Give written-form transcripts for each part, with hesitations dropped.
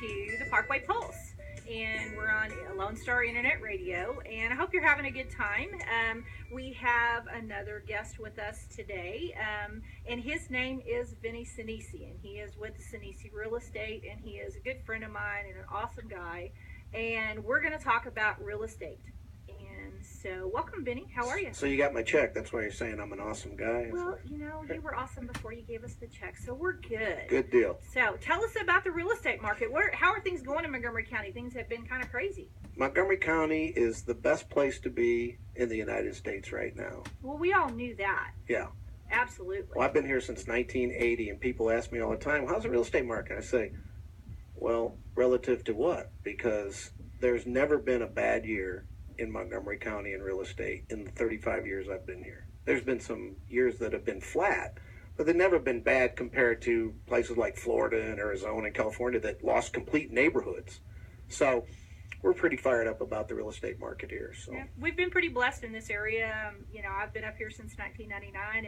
to the Parkway Pulse. And we're on Lone Star Internet Radio, and I hope you're having a good time. We have another guest with us today, and his name is Vinny Sinisi, and he is with Sinisi Real Estate, and he is a good friend of mine and an awesome guy. And we're going to talk about real estate. And so, welcome, Vinny. How are you? So you got my check. That's why you're saying I'm an awesome guy. Well, you were awesome before you gave us the check, so we're good. Good deal. So tell us about the real estate market. How are things going in Montgomery County? Things have been kind of crazy. Montgomery County is the best place to be in the United States right now. Well, we all knew that. Yeah. Absolutely. Well, I've been here since 1980, and people ask me all the time, how's the real estate market? I say, well, relative to what? Because there's never been a bad year in Montgomery County in real estate in the 35 years I've been here. There's been some years that have been flat, but they've never been bad compared to places like Florida and Arizona and California that lost complete neighborhoods. So we're pretty fired up about the real estate market here. So yeah, we've been pretty blessed in this area. I've been up here since 1999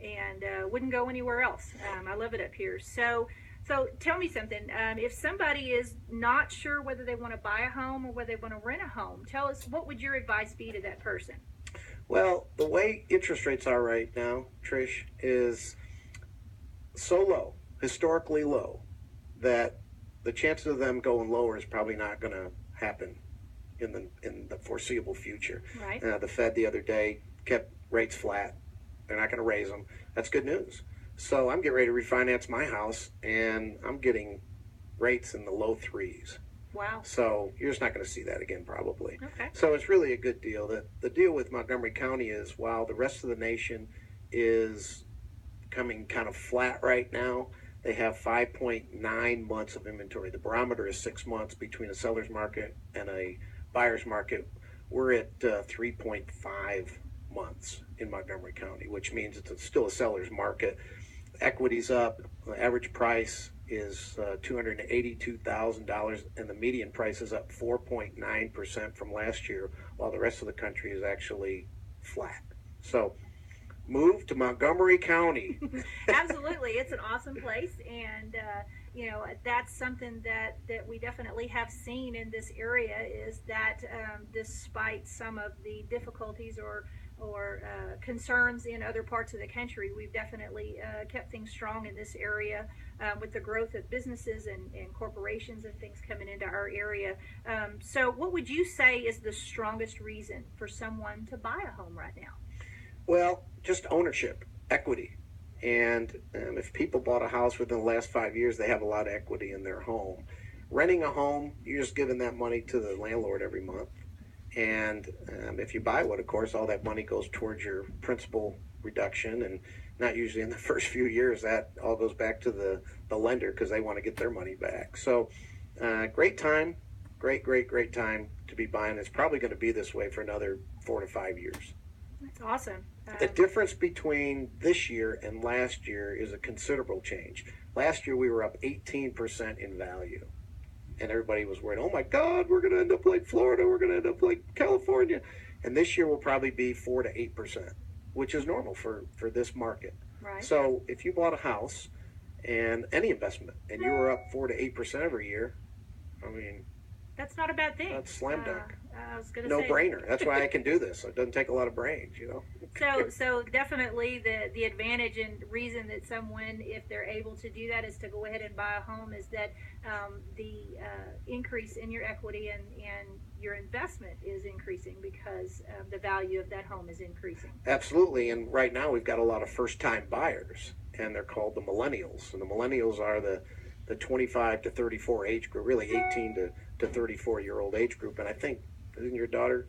and wouldn't go anywhere else. I love it up here. So tell me something. If somebody is not sure whether they want to buy a home or whether they want to rent a home, tell us, what would your advice be to that person? Well, the way interest rates are right now, Trish, is so low, historically low, that the chances of them going lower is probably not going to happen in the foreseeable future. Right. The Fed the other day kept rates flat. They're not going to raise them. That's good news. So I'm getting ready to refinance my house, and I'm getting rates in the low threes. Wow. So you're just not going to see that again, probably. Okay. So it's really a good deal. The deal with Montgomery County is, while the rest of the nation is coming kind of flat right now, they have 5.9 months of inventory. The barometer is 6 months between a seller's market and a buyer's market. We're at 3.5 months in Montgomery County, which means it's still a seller's market. Equity's up. The average price is $282,000, and the median price is up 4.9% from last year, while the rest of the country is actually flat. So move to Montgomery County. Absolutely. It's an awesome place, and that's something that we definitely have seen in this area, is that despite some of the difficulties or concerns in other parts of the country, we've definitely kept things strong in this area with the growth of businesses and corporations and things coming into our area. So what would you say is the strongest reason for someone to buy a home right now? Well, just ownership, equity. And if people bought a house within the last 5 years, they have a lot of equity in their home. Renting a home, you're just giving that money to the landlord every month. And if you buy one, of course, all that money goes towards your principal reduction, and not usually in the first few years. That all goes back to the lender because they want to get their money back. So great time, great time to be buying. It's probably going to be this way for another 4 to 5 years. That's awesome. The difference between this year and last year is a considerable change. Last year we were up 18% in value. And everybody was worried, oh my God, we're going to end up like Florida, we're going to end up like California. And this year will probably be 4 to 8%, which is normal for this market. Right. So if you bought a house and any investment and you were up 4 to 8% every year, I mean, that's not a bad thing. That's slam dunk. I was going to no say, brainer. That's why I can do this. It doesn't take a lot of brains, So definitely the advantage and reason that someone, if they're able to do that, is to go ahead and buy a home, is that the increase in your equity and your investment is increasing because the value of that home is increasing. Absolutely. And right now we've got a lot of first-time buyers, and they're called the millennials. And the millennials are the 25 to 34 age group, really 18 to 34-year-old age group. And I think, isn't your daughter?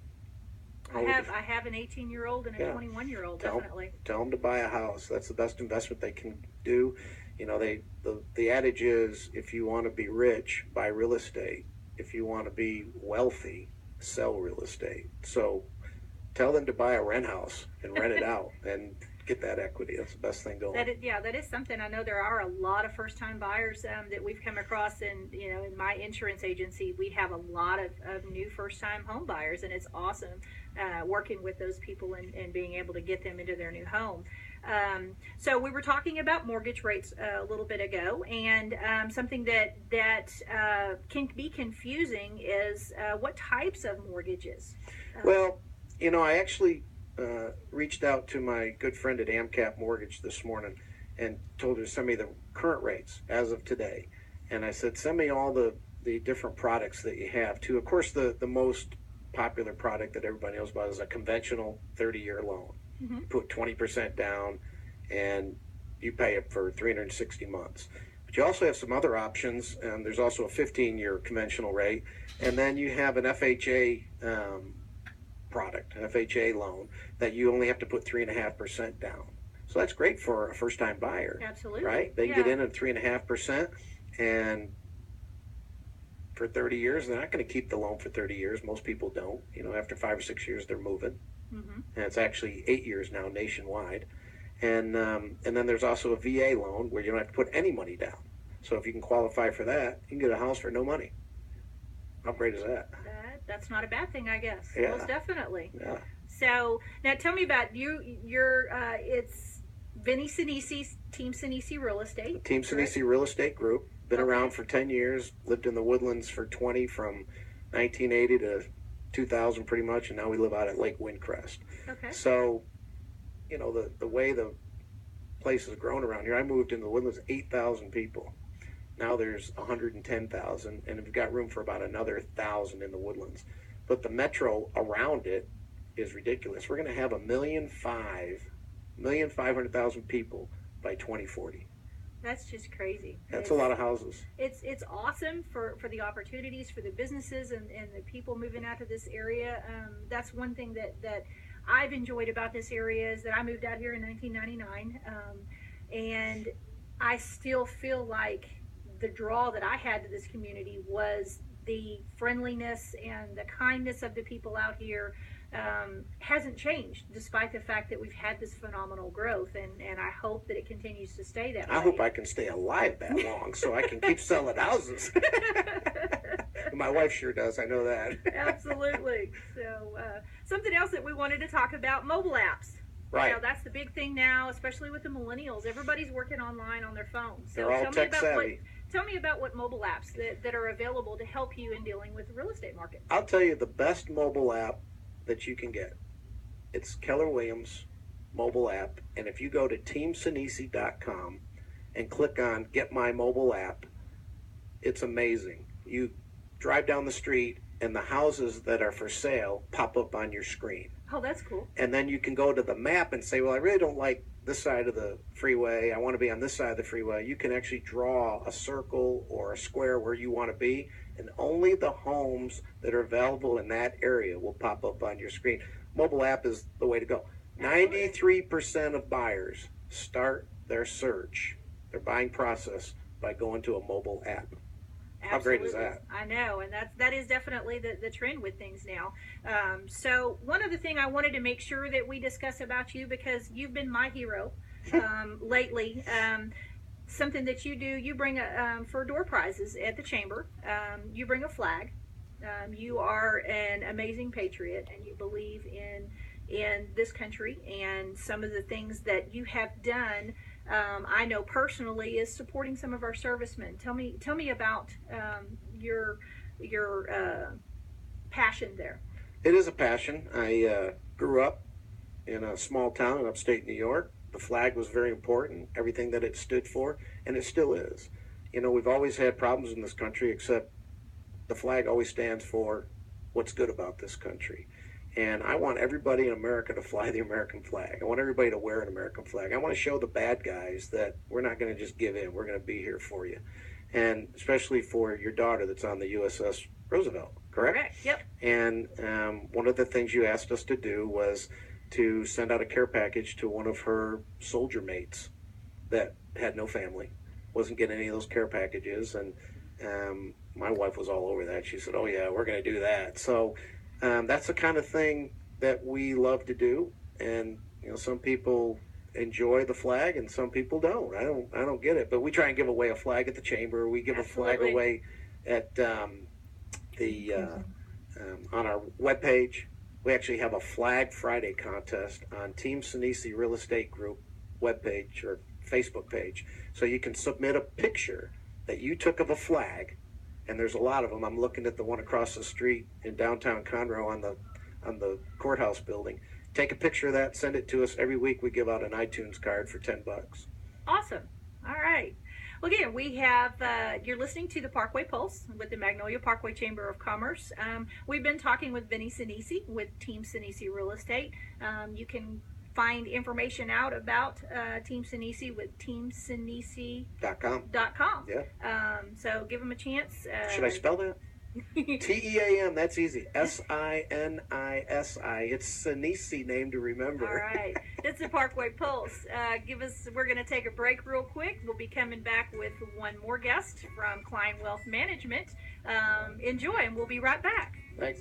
I have an 18-year-old and a 21-year-old, definitely. Tell them to buy a house. That's the best investment they can do. The adage is, if you want to be rich, buy real estate. If you want to be wealthy, sell real estate. So tell them to buy a rent house and rent it out and get that equity. That's the best thing going. That is something. I know there are a lot of first-time buyers that we've come across, and in my insurance agency, we have a lot of new first-time home buyers, and it's awesome working with those people and being able to get them into their new home. So we were talking about mortgage rates a little bit ago, and something that can be confusing is what types of mortgages. Well, I actually reached out to my good friend at AmCap Mortgage this morning and told her to send me the current rates as of today. And I said, send me all the different products that you have too. Of course, the most popular product that everybody knows about is a conventional 30-year loan. Mm-hmm. You put 20% down and you pay it for 360 months. But you also have some other options. There's also a 15-year conventional rate. And then you have an FHA product, an FHA loan, that you only have to put 3.5% down. So that's great for a first-time buyer. Absolutely. Right? They can get in at 3.5%, and for 30 years, they're not going to keep the loan for 30 years. Most people don't. After 5 or 6 years, they're moving. Mm-hmm. And it's actually 8 years now nationwide. And then there's also a VA loan where you don't have to put any money down. So if you can qualify for that, you can get a house for no money. How great is that? That's not a bad thing, I guess. Yeah. Most definitely. Yeah. So now tell me about you. It's Vinny Sinisi, TeamSinisi Real Estate. TeamSinisi Real Estate Group. Been around for 10 years. Lived in the Woodlands for 20, from 1980 to 2000 pretty much, and now we live out at Lake Windcrest. Okay. So, the way the place has grown around here, I moved into the Woodlands, 8,000 people. Now there's 110,000, and we've got room for about another 1,000 in the Woodlands. But the metro around it is ridiculous. We're going to have 1,500,000 people by 2040. That's just crazy. That's a lot of houses. It's awesome for the opportunities for the businesses and the people moving out to this area. That's one thing that I've enjoyed about this area is that I moved out here in 1999, and I still feel like the draw that I had to this community was the friendliness and the kindness of the people out here. Hasn't changed despite the fact that we've had this phenomenal growth, and I hope that it continues to stay that way. I hope I can stay alive that long so I can keep selling houses. My wife sure does, I know that. Absolutely. So something else that we wanted to talk about, mobile apps. Right. That's the big thing now, especially with the millennials. Everybody's working online on their phones. So they're all tech savvy. Tell me about what mobile apps that are available to help you in dealing with the real estate market. I'll tell you the best mobile app that you can get. It's Keller Williams mobile app, and if you go to TeamSinisi.com and click on Get My Mobile App, it's amazing. You drive down the street and the houses that are for sale pop up on your screen. Oh, that's cool. And then you can go to the map and say, well, I really don't like this side of the freeway. I want to be on this side of the freeway. You can actually draw a circle or a square where you want to be, and only the homes that are available in that area will pop up on your screen. Mobile app is the way to go. 93% of buyers start their search, their buying process, by going to a mobile app. How great is that? I know, and that is definitely the trend with things now. So one other thing I wanted to make sure that we discuss about you, because you've been my hero lately. Something that you do, you bring for door prizes at the chamber. You bring a flag. You are an amazing patriot, and you believe in this country and some of the things that you have done. I know personally is supporting some of our servicemen. Tell me about your passion there. It is a passion. I grew up in a small town in upstate New York. The flag was very important, everything that it stood for, and it still is. We've always had problems in this country, except the flag always stands for what's good about this country. And I want everybody in America to fly the American flag. I want everybody to wear an American flag. I want to show the bad guys that we're not going to just give in. We're going to be here for you. And especially for your daughter that's on the USS Roosevelt, correct? Correct, yep. And one of the things you asked us to do was to send out a care package to one of her soldier mates that had no family, wasn't getting any of those care packages. And my wife was all over that. She said, oh, yeah, we're going to do that. So that's the kind of thing that we love to do. And, some people enjoy the flag and some people don't. I don't get it. But we try and give away a flag at the chamber. We give Absolutely. a flag away at on our webpage. We actually have a Flag Friday contest on TeamSinisi Real Estate Group webpage or Facebook page. So you can submit a picture that you took of a flag, and there's a lot of them. I'm looking at the one across the street in downtown Conroe on the courthouse building. Take a picture of that, send it to us. Every week we give out an iTunes card for $10. Awesome. All right. Well, again, we have, you're listening to the Parkway Pulse with the Magnolia Parkway Chamber of Commerce. We've been talking with Vinny Sinisi with TeamSinisi Real Estate. You can find information out about Team Sinisi with teamsinisi.com. Yeah. So give them a chance. Should I spell that? TEAM, that's easy. SINISI. It's Sinisi name to remember. All right. It's the Parkway Pulse. We're going to take a break real quick. We'll be coming back with one more guest from Klein Wealth Management. Enjoy, and we'll be right back. Thanks.